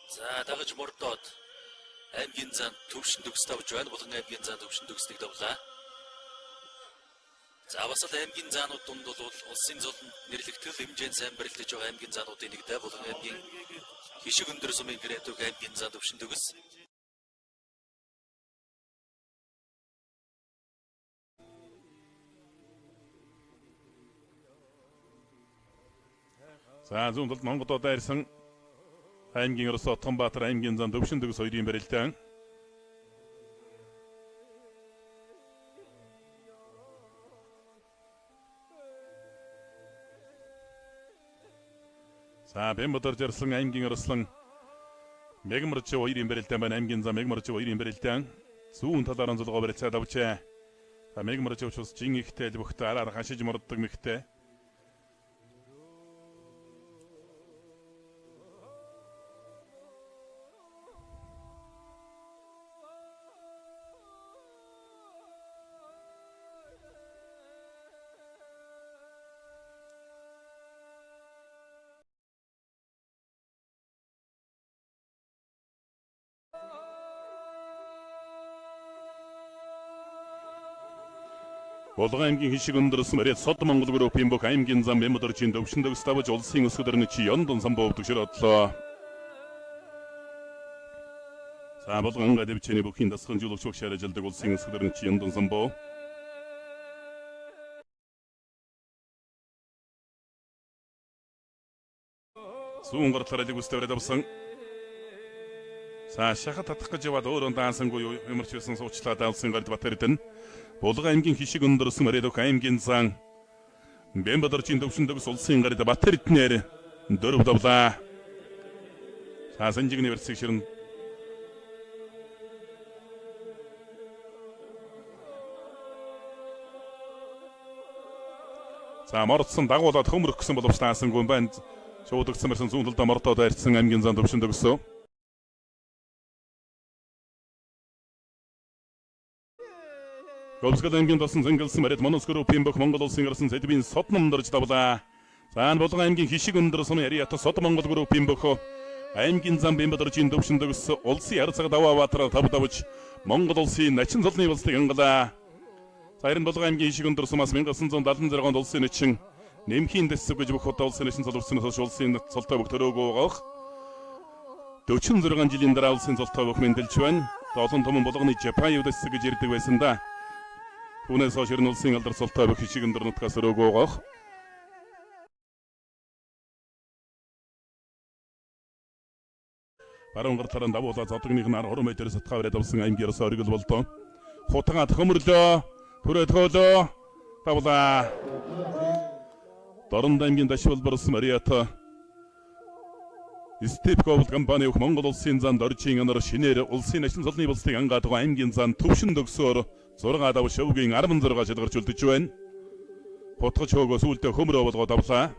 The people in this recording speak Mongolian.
За дагаж мордоод аймгийн зан төвшин төгс тавж байна. Булган аймгийн зан төвшин төгснийг давлаа. За бас л аймгийн заанууд дунд бол улсын золонд нэрлэгдэл хэмжээнд сайн барилдаж байгаа аймгийн заануудын нэгдээ Булган аймгийн хишиг өндөр сумын гэрээдүг аймгийн зан төвшин төгс. За зүүн Монголд дайрсан аймгийн Орос Отгонбаатар аймгийн зан төвшин төгс хоёрын барилдаан. За Бэмбэдэр жарсан аймгийн Орослон Мегмарч хоёрын барилдаан байна. Аймгийн зан Мегмарч хоёрын барилдаан. Зүүн талаар нь зулгаа барилцаад авчаа. За Мегмарч ус жин ихтэй л бөхтө араар хашиж морддог мэгтэй. Булган аймгийн хишиг өндөр сумрээд Сод Монгол группийн бүх аймгийн зам Бэмбэдэрчийн төвшин төгс давж улсын өсгөлөрний чи Яндон самбов төгшөрөдлөө. За Булган гадивчний бүхийн дасган жуулгч багшаар ажилдаг улсын өсгөлөрний чи Яндон самбов. Зүүн гартларыг үстэрээд авсан. За шахат татах гэж яваад өөрөө даансангүй юмарч байсан суучлаад авсан гард Батэрдэн. Булган аймгийн хишиг өндөр сумрээд аймгийн зан Бэмбэдэрчийн төвшин төгс улсын гард Батэрднээр дөрөв давлаа. За санжигны версиг ширэн За мордсон дагуулад хөмрөх гэсэн боловч таасангүй байна. Шуудагсан мэрсэн зүүн талдаа мордоод байрцсан аймгийн зан төвшин төгсөө. Голсгол аймгийн тосон зэнгэлсэн мөрөд Монос группийн бүх Монгол улсын гарсан сэдвийн Сод номдорж давлаа. За Булган аймгийн хишиг өндөр сум яриата Сод Монгол группийн бүх аймгийн зам Бэмбэдэрчийн төвшин төгс улсын арцаг даваа баатар тав давж Монгол улсын начин цолны улсыг ангалаа. За харин Булган аймгийн хишиг өндөр сумаас 1976 онд улсын начин нэмхийн дэсэг гэж бүх удаа улсын начин цоловсноос улсын цолтой бүх төрөөгөө гоох 46 жилийн дараа улсын цолтой бүх мэндэлж байна. Олон том Булганы Жапан юу дэсэг гэж ярьдаг байсан да. Түүнээс хойш улсын алдар цолтой бүх хишиг өндөр нутгаас өрөөгөө гоох. Баруун гартлараа давуулаа зодгоных нар хором өдөр сатгаа бариад авсан аймгийн Орос оргил болдоо. Хутгаад хөмөрлөө, түрээд хөөлөө давуулаа. Дорн аймгийн дашвал борсон Мариата Степковл компани Монгол улсын зан доржийн анар шинээр улсын начин цолны улсыг ангаад байгаа аймгийн зан төвшин төгсөөр 6 давш шөвгийн 16 шалгарч үлдэж байна. Хотгоч хөөгөөс үлдээ хөмрөө болгоод авлаа.